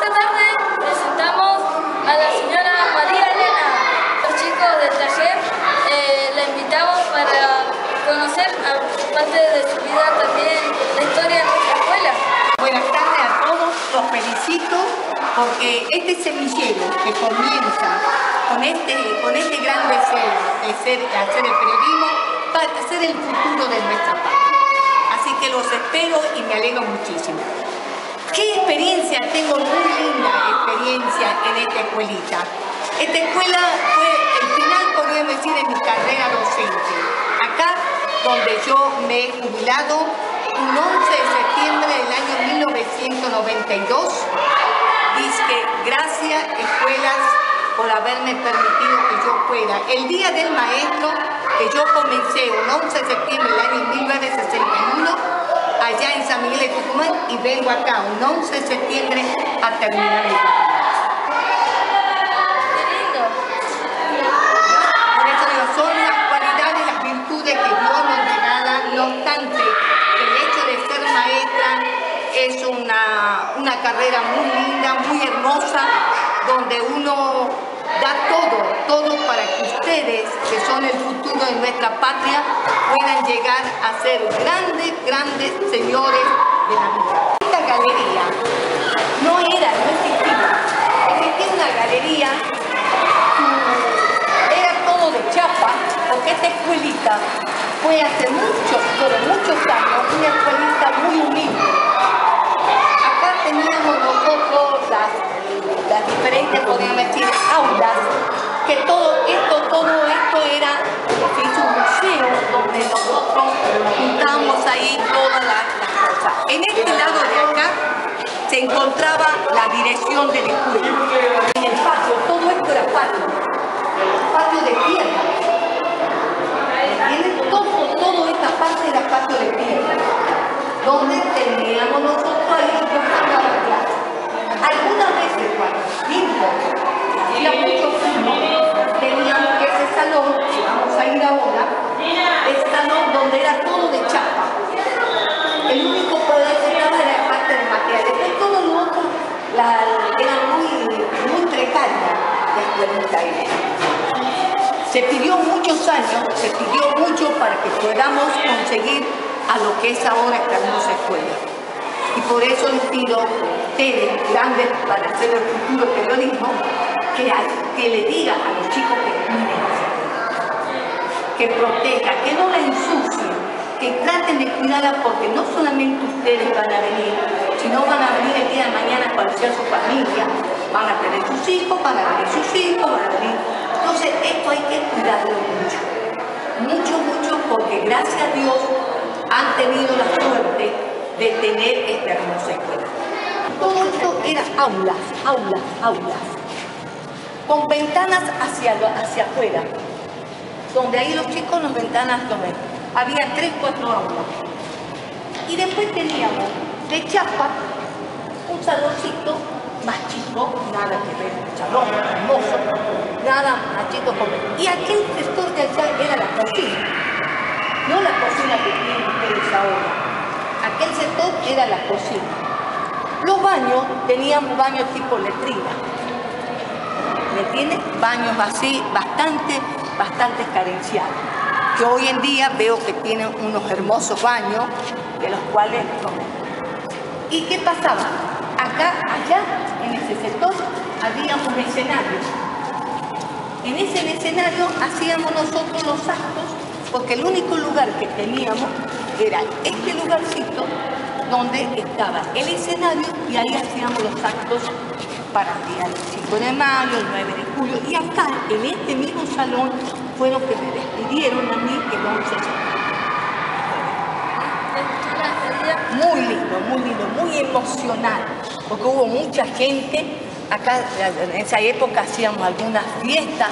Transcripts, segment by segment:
esta tarde presentamos a la señora María Elena. Los chicos del taller la invitamos para conocer, aparte de su vida, también la historia de nuestra escuela. Buenas tardes a todos, los felicito porque este semillero que comienza con este gran deseo de hacer el periodismo va a ser el futuro de nuestra patria. Así que los espero y me alegro muchísimo. ¿Qué experiencia? Tengo muy linda experiencia en esta escuelita. Esta escuela fue el final, podríamos decir, de mi carrera docente. Acá, donde yo me he jubilado, un 11 de septiembre del año 1992, dice gracias, escuelas, por haberme permitido que yo fuera. El Día del Maestro, que yo comencé un 11 de septiembre del año 1961, allá en San Miguel de Tucumán, y vengo acá un 11 de septiembre a terminar mi carrera. ¡Qué lindo! Por eso digo, son las cualidades, las virtudes que Dios nos regala, no obstante que el hecho de ser maestra es una carrera muy linda, muy hermosa, donde uno da todo para que ustedes, que son el futuro de nuestra patria, puedan llegar a ser grandes señores de la vida. Esta galería no existía una galería, era todo de chapa, porque esta escuelita fue hace muchos años, una escuelita muy humilde. Acá teníamos nosotros las diferentes, podríamos decir, aulas, que todo esto era, se hizo un museo donde nosotros juntamos ahí todas las cosas. En este lado de acá se encontraba la dirección de la escuela. En el patio, todo esto era patio de piedra. Toda esta parte era patio de piedra, donde teníamos nosotros ahí la clase. Algunas veces, cuando había mucho frío, teníamos ese salón, que vamos a ir ahora, ese salón donde era todo de chapa. El único poder que estaba era la parte de material. Después todo lo otro era muy precaria la escuelita. Se pidió muchos años, se pidió mucho para que podamos conseguir a lo que es ahora esta hermosa escuela. Y por eso les pido a ustedes, grandes para hacer el futuro periodismo, que le digan a los chicos que cuiden, que protejan, que no la ensucien, que traten de cuidarla, porque no solamente ustedes van a venir, sino van a venir el día de mañana cuando sea su familia, van a tener sus hijos, van a venir sus hijos, van a venir. Entonces esto hay que cuidarlo mucho, porque gracias a Dios han tenido la suerte de tener esta hermosa escuela. Todo esto era aulas, con ventanas hacia afuera, donde ahí los chicos las ventanas lo ven. Había 3, 4 aulas. Y después teníamos de chapa un saloncito más chico, nada que ver, un salón hermoso, nada más chico como. Y aquel sector de allá era la cocina, no la cocina que tienen ustedes ahora. Aquel sector era la cocina. Los baños, teníamos baños tipo letrina. ¿Me entiendes? Baños así, bastante carenciados. Que hoy en día veo que tienen unos hermosos baños, de los cuales... ¿Y qué pasaba? Allá, en ese sector, había un escenario. En ese escenario hacíamos nosotros los actos, porque el único lugar que teníamos era este lugarcito donde estaba el escenario, y ahí hacíamos los actos para el día del 5 de mayo, el 9 de julio. Y acá, en este mismo salón, fueron que me despidieron a mí el 11 de septiembre. Muy lindo, muy emocional, porque hubo mucha gente. Acá en esa época hacíamos algunas fiestas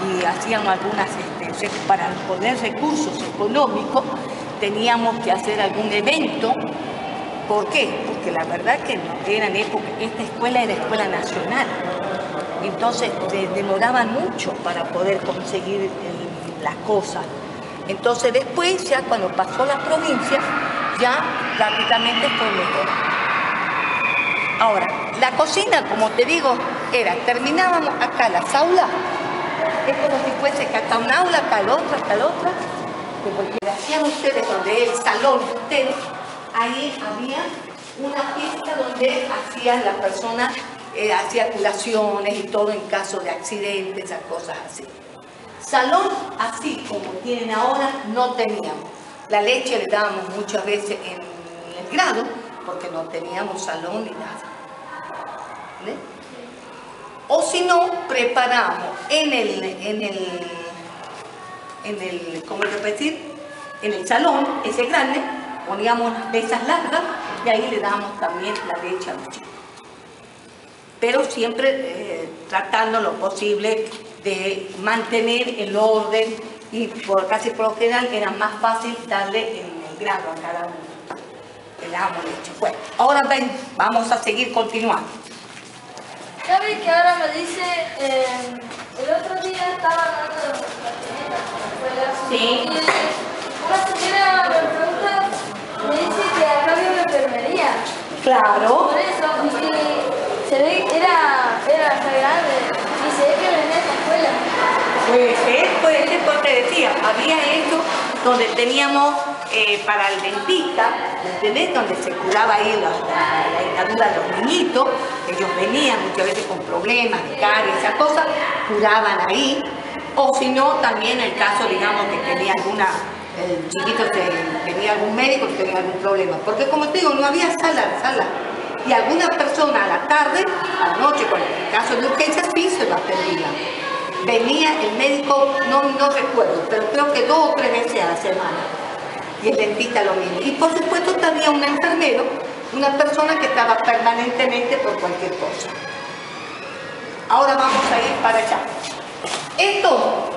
y hacíamos algunas, para poner recursos económicos, teníamos que hacer algún evento. ¿Por qué? Porque la verdad que no eran época, esta escuela era escuela nacional, entonces demoraban mucho para poder conseguir las cosas. Entonces después, ya cuando pasó la provincia, ya prácticamente fue mejor. Ahora, La cocina, como te digo, terminábamos acá las aulas, es como si fuese que acá un aula, acá el otro, como que hacían ustedes, donde el salón de ustedes, ahí había una fiesta donde hacían las personas, hacía curaciones y todo en caso de accidentes, esas cosas así. Salón así como tienen ahora no teníamos. La leche le dábamos muchas veces en el grado porque no teníamos salón ni nada. ¿Vale? O si no, preparamos ¿cómo repetir? En el salón, ese grande, poníamos unas mesas largas y ahí le dábamos también la leche a los chicos. Pero siempre tratando lo posible de mantener el orden y casi por lo general era más fácil darle en el grado a cada uno. Le damos leche. Bueno, ahora ven, vamos a seguir continuando. ¿Sabe que ahora me dice, el otro día estaba hablando de las patinetas en la escuela? Sí. Y una señora me pregunta, me dice que acá había una enfermería. Claro. Por eso, y se ve que era grande, y se ve que venía a la escuela. Puede ser, como te decía, había esto donde teníamos para el dentista, ¿entendés? Donde se curaba ahí la dentadura de los niñitos, ellos venían muchas veces con problemas de caries, esas cosas, curaban ahí, o si no, también el caso, digamos, que tenía el chiquito tenía algún médico que tenía algún problema, porque como te digo, no había sala, y alguna persona a la tarde, a la noche, con el caso de urgencia, sí se lo atendía. Venía el médico, no recuerdo, pero creo que 2 o 3 veces a la semana. Y el dentista lo mismo. Y por supuesto también un enfermero, una persona que estaba permanentemente por cualquier cosa. Ahora vamos a ir para allá. Esto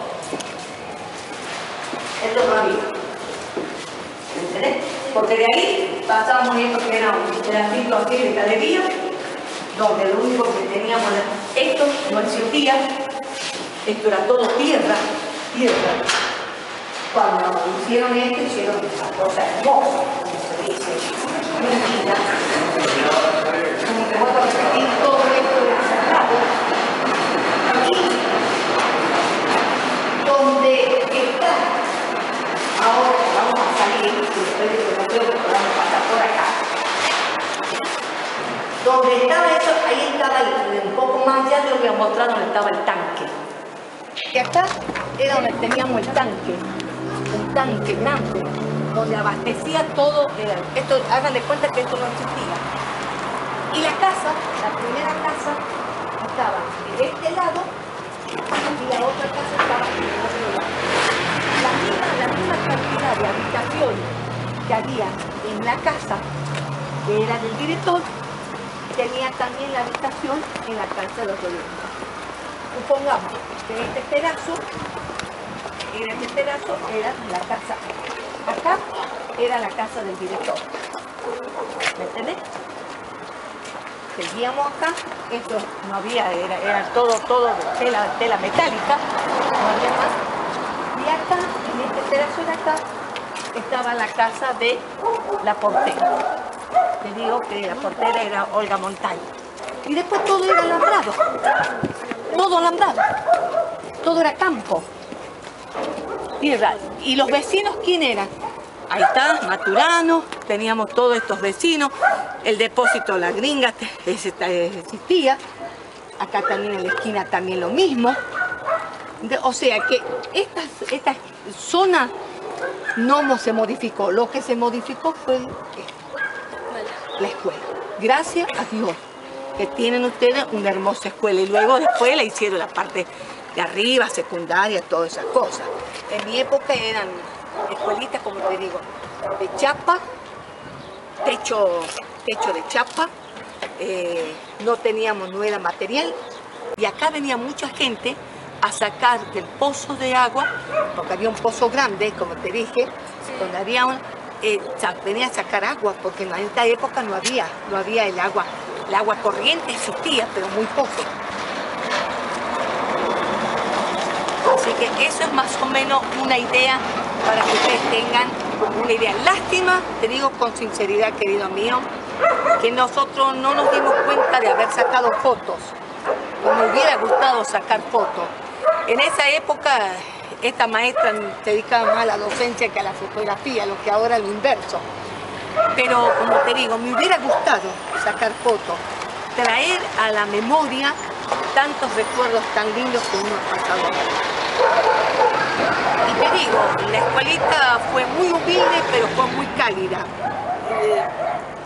no había. ¿Entendés? Porque de ahí pasamos esto que era un pedacito así de galería, donde lo único que teníamos era esto, no existía. Esto era todo tierra. Cuando hicieron esto, hicieron una cosa hermosa, como se dice, mentira. Como que vuelvo a repetir, todo esto era sagrado. Y donde está, ahora vamos a salir, y después de que no creo que podamos pasar por acá. Donde estaba eso, ahí estaba un poco más, ya te lo voy a mostrar donde estaba el tanque. Y acá era donde teníamos el tanque grande, donde abastecía todo. Esto, hagan de cuenta que esto no existía. Y la primera casa, estaba de este lado y la otra casa estaba del otro lado. La misma cantidad de habitaciones que había en la casa, que era del director, tenía también la habitación en la casa de los oyentes. Supongamos que este pedazo era la casa. Acá era la casa del director. ¿Me entendés? Seguíamos acá, esto no había, era todo de tela metálica, no había más. Y acá, en este pedazo de acá, estaba la casa de la portera. Te digo que la portera era Olga Montaño. Y después todo era alambrado. Todo alambrado. Todo era campo. Y los vecinos, ¿quién eran? Ahí está, Maturano, teníamos todos estos vecinos, el depósito La Gringa existía, acá también en la esquina también lo mismo. O sea que esta zona no se modificó, lo que se modificó fue la escuela. Gracias a Dios que tienen ustedes una hermosa escuela y luego después le hicieron la parte de arriba, secundaria, todas esas cosas. En mi época eran escuelitas, como te digo, de chapa, techo de chapa, no era material, y acá venía mucha gente a sacar del pozo de agua, porque había un pozo grande, como te dije, donde había venía a sacar agua, porque en esta época no había el agua corriente existía, pero muy poco. Así que eso es más o menos una idea para que ustedes tengan una idea. Lástima, te digo con sinceridad, querido mío, que nosotros no nos dimos cuenta de haber sacado fotos. Me hubiera gustado sacar fotos. En esa época, esta maestra se dedicaba más a la docencia que a la fotografía, lo que ahora es lo inverso. Pero, como te digo, me hubiera gustado sacar fotos, traer a la memoria tantos recuerdos tan lindos que uno ha pasado. Y te digo, la escuelita fue muy humilde, pero fue muy cálida.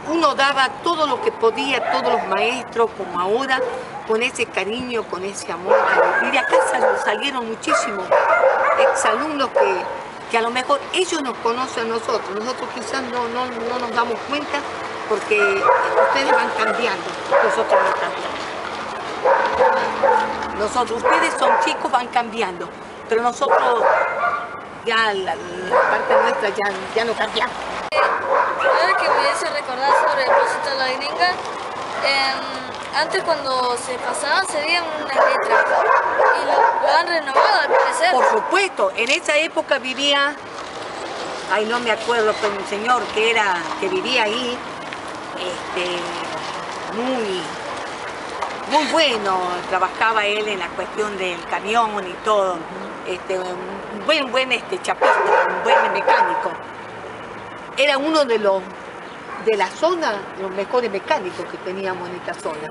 Uno daba todo lo que podía, todos los maestros, como ahora, con ese cariño, con ese amor. Y de acá salieron muchísimos exalumnos que a lo mejor ellos nos conocen a nosotros. Nosotros quizás no nos damos cuenta porque ustedes van cambiando, nosotros no cambiamos. Ustedes son chicos, van cambiando, pero nosotros ya la parte nuestra ya no cambiamos. Algo que me hizo recordar sobre el Pocito de la Gringa, antes cuando se pasaban se veían unas letras y lo han renovado al parecer. Por supuesto, en esa época vivía, ay no me acuerdo, pero un señor que vivía ahí, muy bueno, trabajaba él en la cuestión del camión y todo, un buen chapista, un buen mecánico. Era uno de la zona, los mejores mecánicos que teníamos en esta zona.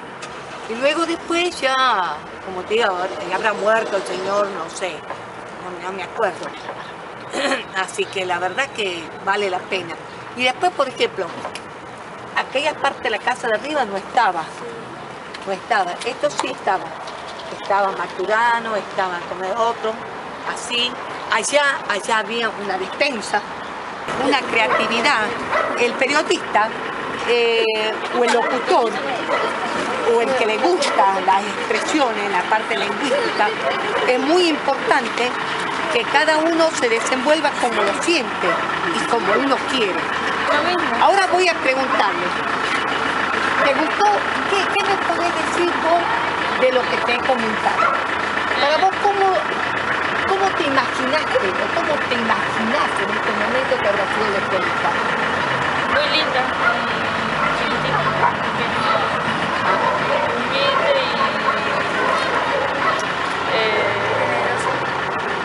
Y luego después ya, como te digo, habrá muerto el señor, no sé, no me acuerdo. Así que la verdad que vale la pena. Y después, por ejemplo, aquella parte de la casa de arriba no estaba. Esto sí estaba. Estaba Maturano, estaba como el otro, así. Allá había una despensa, una creatividad. El periodista o el locutor o el que le gusta las expresiones, la parte lingüística, es muy importante que cada uno se desenvuelva como lo siente y como uno quiere. Ahora voy a preguntarle, ¿te gustó? ¿Qué me podés decir vos de lo que te he comentado? Para vos, ¿cómo te imaginaste o cómo te imaginaste en este momento que habrá sido la escuelita? Muy linda, chiquitita, humilde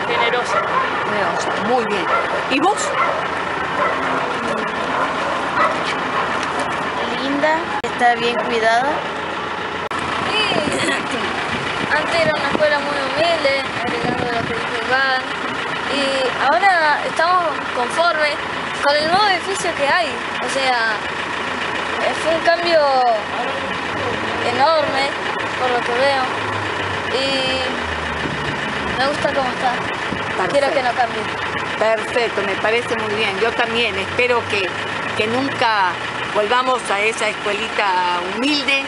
y generosa. Muy bien. ¿Y vos? Linda, está bien cuidada. Antes era una escuela muy humilde, agregando lo que dijo Iván, y ahora estamos conformes con el nuevo edificio que hay. O sea, fue un cambio enorme, por lo que veo, y me gusta cómo está. Perfecto. Quiero que no cambie. Perfecto, me parece muy bien. Yo también espero que nunca volvamos a esa escuelita humilde,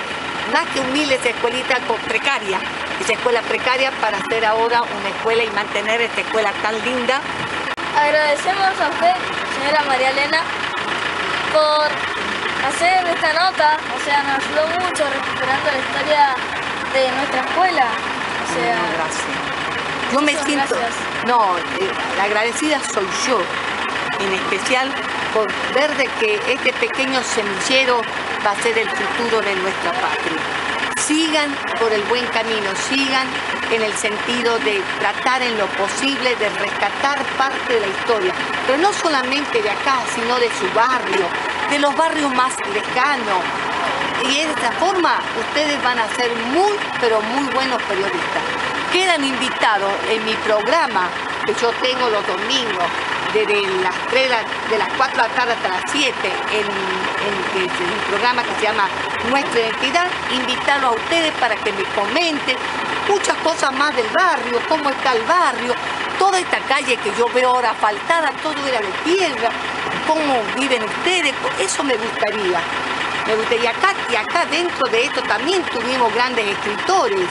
más que humilde, esa escuelita precaria, esa escuela precaria para hacer ahora una escuela y mantener esta escuela tan linda. Agradecemos a usted, señora María Elena, por hacer esta nota. O sea, nos ayudó mucho recuperando la historia de nuestra escuela. O sea, gracias. Yo me siento, la agradecida soy yo, en especial por ver de que este pequeño semillero va a ser el futuro de nuestra patria. Sigan por el buen camino, sigan en el sentido de tratar en lo posible de rescatar parte de la historia, pero no solamente de acá, sino de su barrio, de los barrios más lejanos. Y de esta forma ustedes van a ser muy, pero muy buenos periodistas. Quedan invitados en mi programa que yo tengo los domingos, desde de las 4 de la tarde hasta las 7, en un programa que se llama Nuestra Identidad, invitarlos a ustedes para que me comenten muchas cosas más del barrio, cómo está el barrio, toda esta calle que yo veo ahora asfaltada, todo era de piedra, cómo viven ustedes, eso me gustaría. Y acá dentro de esto también tuvimos grandes escritores,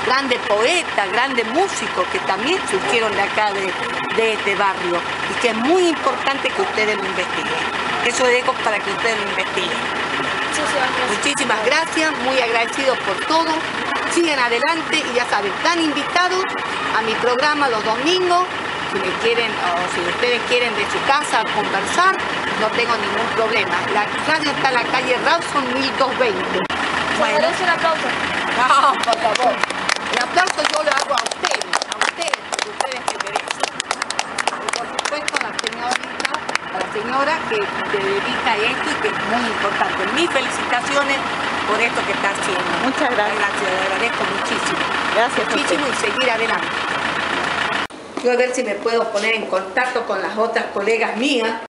grandes poetas, grandes músicos que también surgieron de acá, de este barrio, y que es muy importante que ustedes lo investiguen. Eso dejo para que ustedes lo investiguen. Muchísimas gracias, muy agradecidos por todo. Sigan adelante y ya saben, están invitados a mi programa los domingos si me quieren o si ustedes quieren de su casa conversar, no tengo ningún problema. La radio está en la calle Rawson 1220. Bueno. ¿Se merece un aplauso? No, por favor. El aplauso yo lo hago a ustedes, porque ustedes me merecen. Y por supuesto a la señora que se dedica a esto y que es muy importante. Mis felicitaciones por esto que está haciendo. Muchas gracias. Gracias, le agradezco muchísimo. Gracias. Muchísimo y seguir adelante. Yo a ver si me puedo poner en contacto con las otras colegas mías.